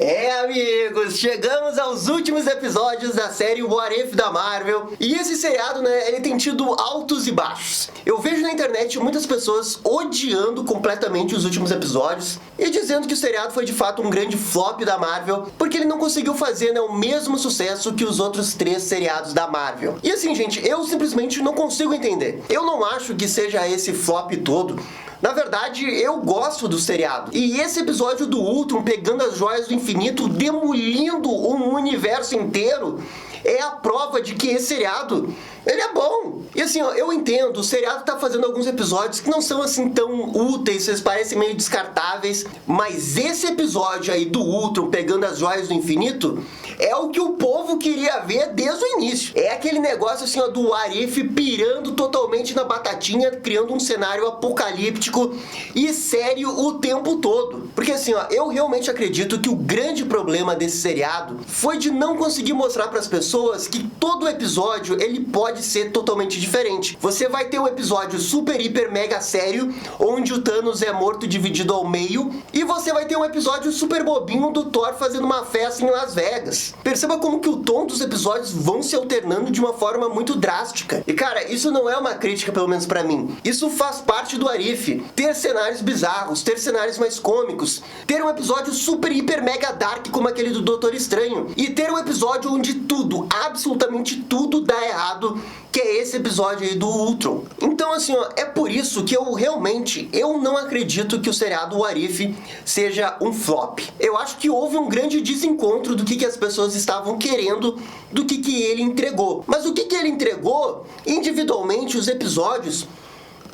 Amigos, chegamos aos últimos episódios da série What If da Marvel. E esse seriado, ele tem tido altos e baixos. Eu vejo na internet muitas pessoas odiando completamente os últimos episódios e dizendo que o seriado foi de fato um grande flop da Marvel, porque ele não conseguiu fazer, o mesmo sucesso que os outros 3 seriados da Marvel. E assim, gente, eu simplesmente não consigo entender. Eu não acho que seja esse flop todo. Na verdade, eu gosto do seriado. E esse episódio do Ultron pegando as joias do infinito, demolindo um universo inteiro, é a prova de que esse seriado, ele é bom. E assim, eu entendo, o seriado tá fazendo alguns episódios que não são assim tão úteis, vocês parecem meio descartáveis, mas esse episódio aí do Ultron pegando as joias do infinito é o que o povo queria ver desde o início. É aquele negócio assim, do Arif pirando totalmente na batatinha, criando um cenário apocalíptico e sério o tempo todo. Porque assim, eu realmente acredito que o grande problema desse seriado foi de não conseguir mostrar para as pessoas que todo episódio ele pode ser totalmente diferente. Você vai ter um episódio super, hiper, mega sério, onde o Thanos é morto dividido ao meio, e você vai ter um episódio super bobinho do Thor fazendo uma festa em Las Vegas. Perceba como que o tom dos episódios vão se alternando de uma forma muito drástica. E cara, isso não é uma crítica, pelo menos pra mim. Isso faz parte do Arif. Ter cenários bizarros, ter cenários mais cômicos, ter um episódio super, hiper, mega dark como aquele do Doutor Estranho, e ter um episódio onde tudo, absolutamente tudo dá errado, que é esse episódio aí do Ultron. Então assim, é por isso que eu não acredito que o seriado What If seja um flop. Eu acho que houve um grande desencontro do que as pessoas estavam querendo do que ele entregou. Mas o que ele entregou, individualmente, os episódios,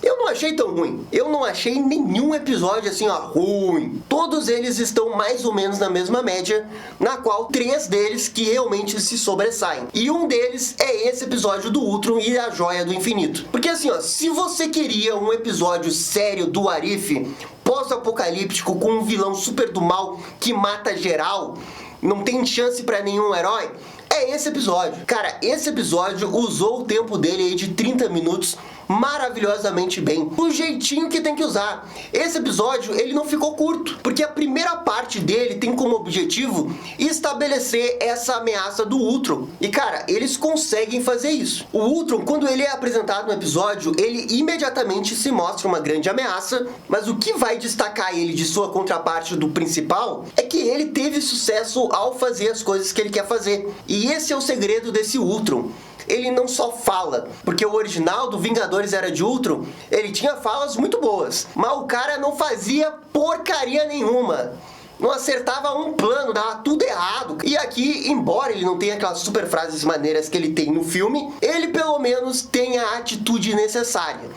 eu não achei tão ruim. Eu não achei nenhum episódio assim, ruim. Todos eles estão mais ou menos na mesma média, na qual 3 deles que realmente se sobressaem. E um deles é esse episódio do Ultron e a Joia do Infinito. Porque assim, se você queria um episódio sério do Arif, pós-apocalíptico, com um vilão super do mal que mata geral, não tem chance pra nenhum herói, é esse episódio. Cara, esse episódio usou o tempo dele aí de 30 minutos maravilhosamente bem, do jeitinho que tem que usar. Esse episódio, ele não ficou curto, porque a primeira parte dele tem como objetivo estabelecer essa ameaça do Ultron. E cara, eles conseguem fazer isso. O Ultron, quando ele é apresentado no episódio, ele imediatamente se mostra uma grande ameaça, mas o que vai destacar ele de sua contraparte do principal é que ele teve sucesso ao fazer as coisas que ele quer fazer. E esse é o segredo desse Ultron. Ele não só fala, porque o original do Vingadores Era de Ultron, ele tinha falas muito boas, mas o cara não fazia porcaria nenhuma. Não acertava um plano, dava tudo errado. E aqui, embora ele não tenha aquelas super frases maneiras que ele tem no filme, ele pelo menos tem a atitude necessária.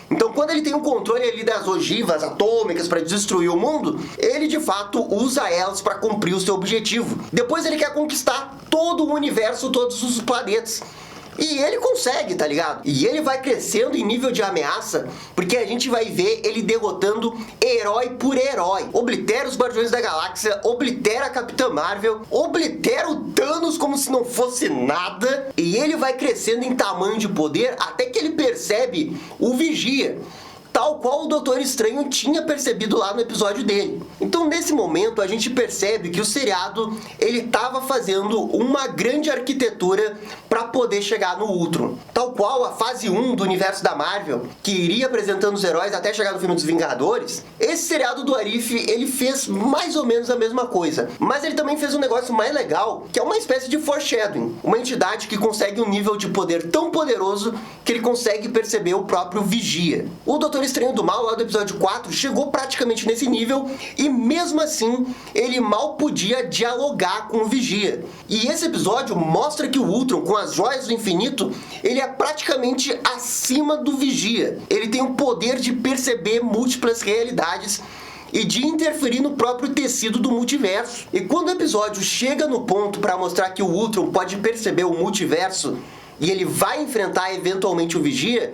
Então, quando ele tem o controle ali das ogivas atômicas para destruir o mundo, ele de fato usa elas para cumprir o seu objetivo. Depois ele quer conquistar todo o universo, todos os planetas. E ele consegue, tá ligado? E ele vai crescendo em nível de ameaça, porque a gente vai ver ele derrotando herói por herói. Oblitera os Guardiões da Galáxia, oblitera a Capitã Marvel, oblitera o Thanos como se não fosse nada. E ele vai crescendo em tamanho de poder até que ele percebe o Vigia, tal qual o Doutor Estranho tinha percebido lá no episódio dele. Então, nesse momento, a gente percebe que o seriado, ele estava fazendo uma grande arquitetura para poder chegar no Ultron. Tal qual a fase 1 do universo da Marvel, que iria apresentando os heróis até chegar no filme dos Vingadores, esse seriado do Arif, ele fez mais ou menos a mesma coisa. Mas ele também fez um negócio mais legal, que é uma espécie de foreshadowing. Uma entidade que consegue um nível de poder tão poderoso que ele consegue perceber o próprio Vigia. O Doutor Estranho do Mal, lá do episódio 4, chegou praticamente nesse nível e mesmo assim ele mal podia dialogar com o Vigia. E esse episódio mostra que o Ultron, com as joias do infinito, ele é praticamente acima do Vigia. Ele tem o poder de perceber múltiplas realidades e de interferir no próprio tecido do multiverso. E quando o episódio chega no ponto para mostrar que o Ultron pode perceber o multiverso e ele vai enfrentar eventualmente o Vigia,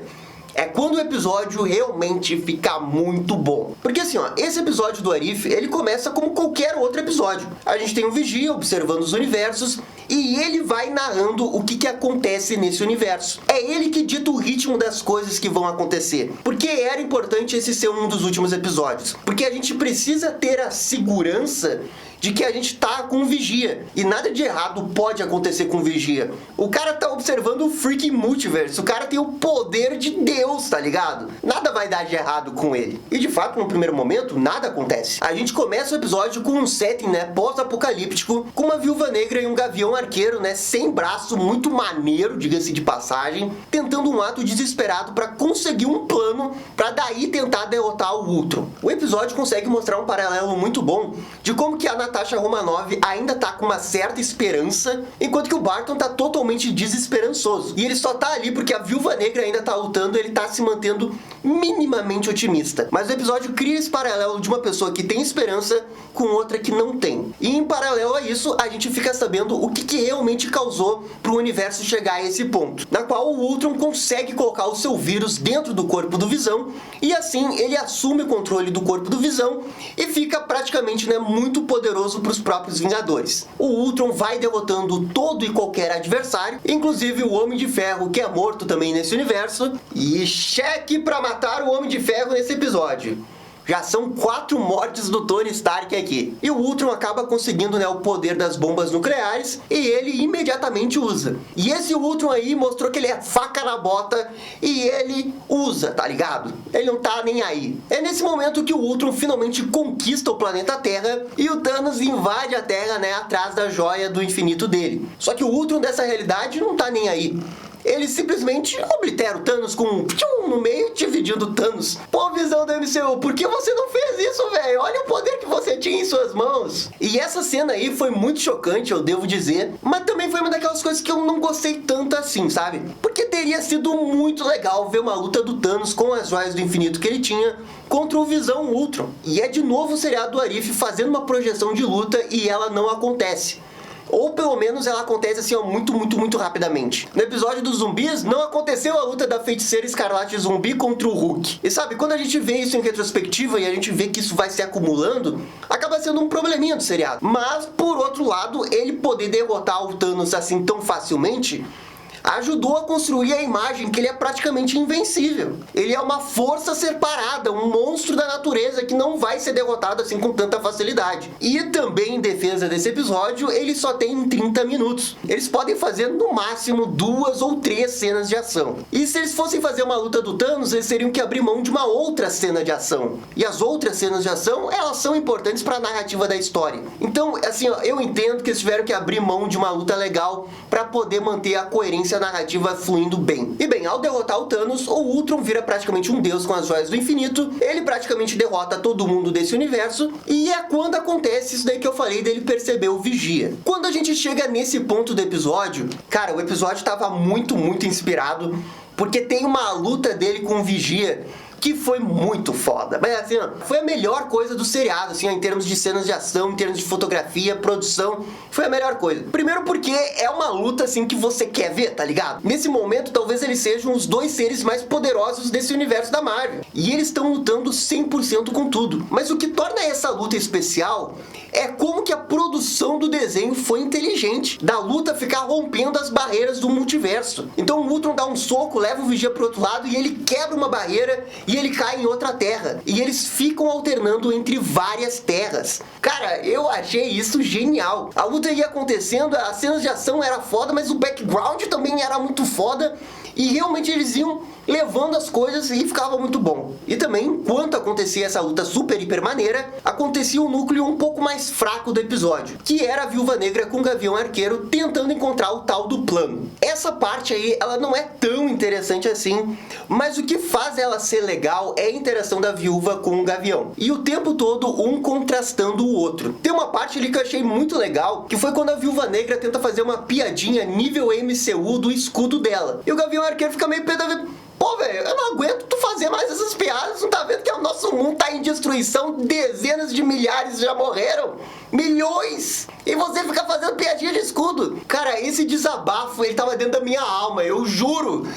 é quando o episódio realmente fica muito bom. Porque assim, ó, esse episódio do Arif, ele começa como qualquer outro episódio. A gente tem um vigia observando os universos e ele vai narrando o que acontece nesse universo. É ele que dita o ritmo das coisas que vão acontecer. Porque era importante esse ser um dos últimos episódios. Porque a gente precisa ter a segurança de que a gente tá com um vigia. E nada de errado pode acontecer com o vigia. O cara tá observando o freaking multiverse. O cara tem o poder de Deus, tá ligado? Nada vai dar de errado com ele. E de fato, no primeiro momento, nada acontece. A gente começa o episódio com um setting, né, pós-apocalíptico, com uma viúva negra e um gavião arqueiro, né, sem braço, muito maneiro, diga-se de passagem, tentando um ato desesperado pra conseguir um plano pra daí tentar derrotar o Ultron. O episódio consegue mostrar um paralelo muito bom de como que a Natasha Romanoff ainda tá com uma certa esperança, enquanto que o Barton tá totalmente desesperançoso. E ele só tá ali porque a Viúva Negra ainda tá lutando, ele tá se mantendo minimamente otimista. Mas o episódio cria esse paralelo de uma pessoa que tem esperança com outra que não tem. E em paralelo a isso, a gente fica sabendo o que realmente causou pro universo chegar a esse ponto, na qual o Ultron consegue colocar o seu vírus dentro do corpo do Visão, e assim ele assume o controle do corpo do Visão e fica praticamente, né, muito poderoso para os próprios Vingadores. O Ultron vai derrotando todo e qualquer adversário, inclusive o Homem de Ferro, que é morto também nesse universo. E cheque para matar o Homem de Ferro nesse episódio. Já são 4 mortes do Tony Stark aqui. E o Ultron acaba conseguindo, né, o poder das bombas nucleares e ele imediatamente usa. E esse Ultron aí mostrou que ele é faca na bota e ele usa, tá ligado? Ele não tá nem aí. É nesse momento que o Ultron finalmente conquista o planeta Terra e o Thanos invade a Terra, né, atrás da joia do infinito dele. Só que o Ultron dessa realidade não tá nem aí. Ele simplesmente oblitera o Thanos com um tchum no meio, dividindo o Thanos. Pô, Visão do MCU, por que você não fez isso, velho? Olha o poder que você tinha em suas mãos. E essa cena aí foi muito chocante, eu devo dizer. Mas também foi uma daquelas coisas que eu não gostei tanto assim, sabe? Porque teria sido muito legal ver uma luta do Thanos com as joias do infinito que ele tinha contra o Visão Ultron. E é de novo o seriado do Arif fazendo uma projeção de luta e ela não acontece. Ou pelo menos ela acontece assim, ó, muito rapidamente. No episódio dos zumbis, não aconteceu a luta da Feiticeira Escarlate Zumbi contra o Hulk. E sabe, quando a gente vê isso em retrospectiva e a gente vê que isso vai se acumulando, acaba sendo um probleminha do seriado. Mas, por outro lado, ele poder derrotar o Thanos assim tão facilmente ajudou a construir a imagem que ele é praticamente invencível. Ele é uma força separada, um monstro da natureza que não vai ser derrotado assim com tanta facilidade. E também, em defesa desse episódio, ele só tem 30 minutos. Eles podem fazer no máximo 2 ou 3 cenas de ação. E se eles fossem fazer uma luta do Thanos, eles teriam que abrir mão de uma outra cena de ação. E as outras cenas de ação, elas são importantes para a narrativa da história. Então, assim, ó, eu entendo que eles tiveram que abrir mão de uma luta legal para poder manter a coerência narrativa fluindo bem. E bem, ao derrotar o Thanos, o Ultron vira praticamente um deus com as joias do infinito, ele praticamente derrota todo mundo desse universo, e é quando acontece isso daí que eu falei dele perceber o Vigia. Quando a gente chega nesse ponto do episódio, cara, o episódio tava muito inspirado, porque tem uma luta dele com o Vigia que foi muito foda. Mas assim, ó, foi a melhor coisa do seriado, assim, ó, em termos de cenas de ação, em termos de fotografia, produção, foi a melhor coisa. Primeiro porque é uma luta, assim, que você quer ver, tá ligado? Nesse momento, talvez eles sejam os 2 seres mais poderosos desse universo da Marvel. E eles estão lutando 100% com tudo. Mas o que torna essa luta especial é como que a produção do desenho foi inteligente, da luta ficar rompendo as barreiras do multiverso. Então o Ultron dá um soco, leva o Vigia pro outro lado e ele quebra uma barreira e ele cai em outra terra. E eles ficam alternando entre várias terras. Cara, eu achei isso genial. A luta ia acontecendo, as cenas de ação era foda, mas o background também era muito foda. E realmente eles iam levando as coisas e ficava muito bom. E também, enquanto acontecia essa luta super hiper maneira, acontecia um núcleo um pouco mais fraco do episódio, que era a Viúva Negra com o Gavião Arqueiro tentando encontrar o tal do plano. Essa parte aí, ela não é tão interessante assim, mas o que faz ela ser legal é a interação da Viúva com o Gavião. E o tempo todo, um contrastando o outro. Tem uma parte ali que eu achei muito legal, que foi quando a Viúva Negra tenta fazer uma piadinha nível MCU do escudo dela. E o Gavião Arqueiro fica meio pé da vida. Pô, velho, eu não aguento tu fazer mais essas piadas. Não tá vendo que o nosso mundo tá em destruição? Dezenas de milhares já morreram. Milhões. E você fica fazendo piadinha de escudo. Cara, esse desabafo, ele tava dentro da minha alma, eu juro.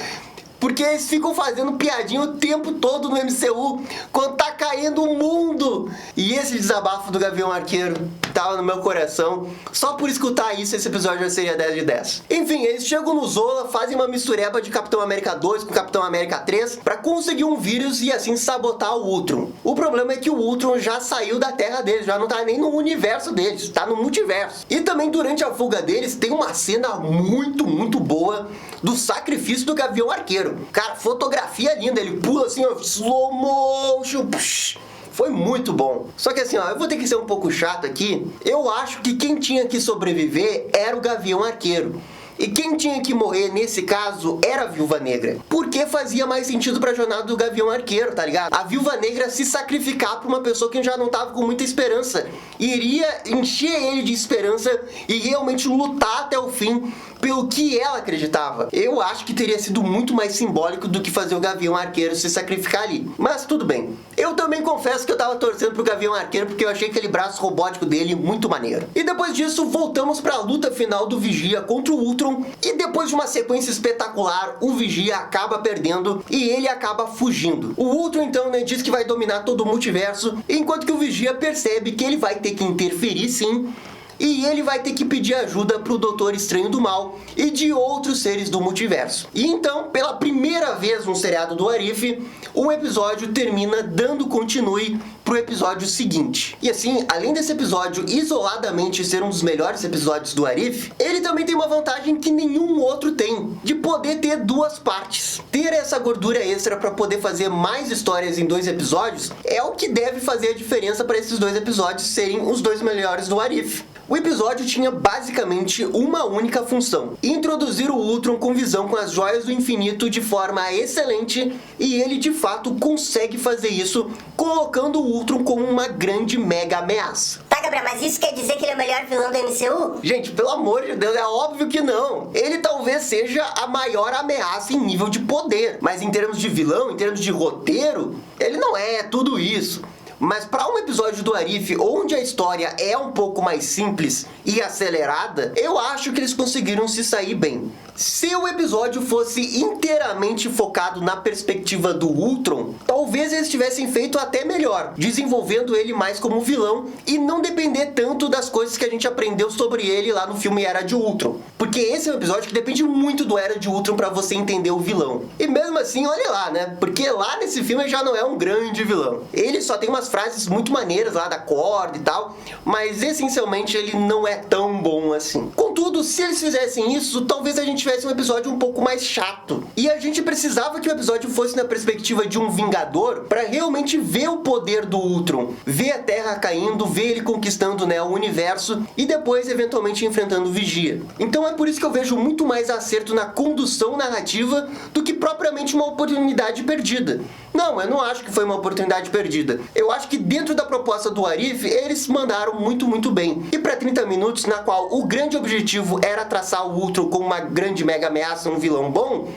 Porque eles ficam fazendo piadinha o tempo todo no MCU, quando tá caindo o mundo. E esse desabafo do Gavião Arqueiro tava no meu coração. Só por escutar isso, esse episódio já seria 10 de 10. Enfim, eles chegam no Zola, fazem uma mistureba de Capitão América 2 com Capitão América 3 pra conseguir um vírus e assim sabotar o Ultron. O problema é que o Ultron já saiu da terra deles, já não tá nem no universo deles, tá no multiverso. E também durante a fuga deles tem uma cena muito boa do sacrifício do Gavião Arqueiro. Cara, fotografia linda, ele pula assim, ó, slow motion, psh. Foi muito bom. Só que assim, ó, eu vou ter que ser um pouco chato aqui. Eu acho que quem tinha que sobreviver era o Gavião Arqueiro. E quem tinha que morrer, nesse caso, era a Viúva Negra. Porque fazia mais sentido pra jornada do Gavião Arqueiro, tá ligado? A Viúva Negra se sacrificar pra uma pessoa que já não tava com muita esperança. Iria encher ele de esperança e realmente lutar até o fim pelo que ela acreditava. Eu acho que teria sido muito mais simbólico do que fazer o Gavião Arqueiro se sacrificar ali. Mas tudo bem. Eu também confesso que eu tava torcendo pro Gavião Arqueiro porque eu achei aquele braço robótico dele muito maneiro. E depois disso, voltamos pra luta final do Vigia contra o Ultron. E depois de uma sequência espetacular, o Vigia acaba perdendo e ele acaba fugindo. O Ultron então, né, diz que vai dominar todo o multiverso, enquanto que o Vigia percebe que ele vai ter que interferir sim, e ele vai ter que pedir ajuda pro Doutor Estranho do Mal e de outros seres do multiverso. E então, pela primeira vez no seriado do Arif, o episódio termina dando continue pro episódio seguinte. E assim, além desse episódio isoladamente ser um dos melhores episódios do Arif, ele também tem uma vantagem que nenhum outro tem, de poder ter duas partes. Ter essa gordura extra para poder fazer mais histórias em 2 episódios é o que deve fazer a diferença para esses 2 episódios serem os 2 melhores do Arif. O episódio tinha basicamente uma única função: introduzir o Ultron com visão com as joias do infinito de forma excelente, e ele de fato consegue fazer isso, colocando o Ultron como uma grande mega ameaça. Tá, Gabriel, mas isso quer dizer que ele é o melhor vilão do MCU? Gente, pelo amor de Deus, é óbvio que não. Ele talvez seja a maior ameaça em nível de poder, mas em termos de vilão, em termos de roteiro, ele não é tudo isso. Mas para um episódio do Arif onde a história é um pouco mais simples e acelerada, eu acho que eles conseguiram se sair bem. Se o episódio fosse inteiramente focado na perspectiva do Ultron, talvez eles tivessem feito até melhor, desenvolvendo ele mais como vilão e não depender tanto das coisas que a gente aprendeu sobre ele lá no filme Era de Ultron. Porque esse é um episódio que depende muito do Era de Ultron para você entender o vilão. E mesmo assim, olha lá, né? Porque lá nesse filme ele já não é um grande vilão. Ele só tem umas frases muito maneiras lá da corda e tal, mas essencialmente ele não é tão bom assim. Contudo, se eles fizessem isso, talvez a gente tivesse um episódio um pouco mais chato. E a gente precisava que o episódio fosse na perspectiva de um Vingador para realmente ver o poder do Ultron, ver a Terra caindo, ver ele conquistando, né, o universo e depois eventualmente enfrentando o Vigia. Então é por isso que eu vejo muito mais acerto na condução narrativa do que propriamente uma oportunidade perdida. Não, eu não acho que foi uma oportunidade perdida. Eu acho que dentro da proposta do Arif, eles mandaram muito bem. E para 30 minutos, na qual o grande objetivo era traçar o Ultron como uma grande mega ameaça, um vilão bom,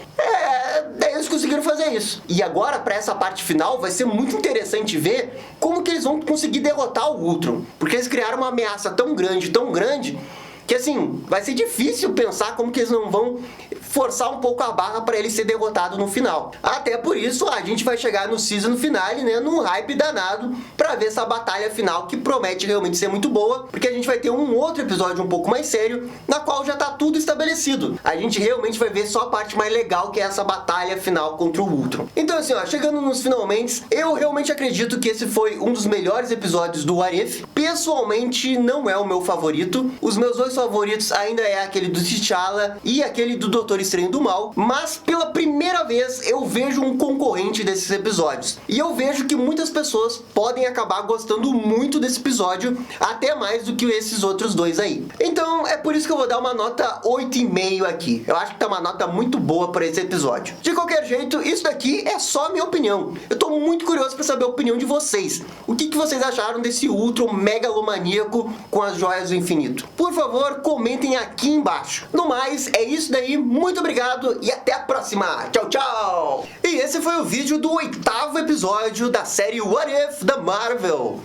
eles conseguiram fazer isso. E agora, para essa parte final, vai ser muito interessante ver como que eles vão conseguir derrotar o Ultron. Porque eles criaram uma ameaça tão grande, que assim, vai ser difícil pensar como que eles não vão forçar um pouco a barra para ele ser derrotado no final. Até por isso, a gente vai chegar no season finale, né, num hype danado para ver essa batalha final que promete realmente ser muito boa, porque a gente vai ter um outro episódio um pouco mais sério, na qual já tá tudo estabelecido. A gente realmente vai ver só a parte mais legal, que é essa batalha final contra o Ultron. Então assim, ó, chegando nos finalmente, eu realmente acredito que esse foi um dos melhores episódios do What If. Pessoalmente, não é o meu favorito. Os meus 2 favoritos ainda é aquele do T'Challa e aquele do Doutor Estranho do Mal, mas pela primeira vez eu vejo um concorrente desses episódios. E eu vejo que muitas pessoas podem acabar gostando muito desse episódio, até mais do que esses outros 2 aí. Então é por isso que eu vou dar uma nota 8,5 aqui. Eu acho que tá uma nota muito boa para esse episódio. De qualquer jeito, isso daqui é só a minha opinião. Eu tô muito curioso para saber a opinião de vocês. O que vocês acharam desse Ultron megalomaníaco com as joias do infinito? Por favor, comentem aqui embaixo. No mais, é isso daí. Muito obrigado e até a próxima. Tchau, tchau! E esse foi o vídeo do 8º episódio da série What If da Marvel.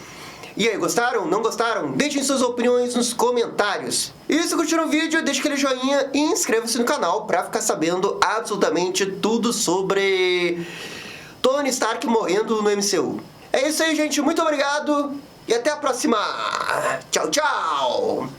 E aí, gostaram? Não gostaram? Deixem suas opiniões nos comentários. E se curtiram o vídeo, deixa aquele joinha e inscreva-se no canal pra ficar sabendo absolutamente tudo sobre Tony Stark morrendo no MCU. É isso aí, gente. Muito obrigado e até a próxima. Tchau, tchau.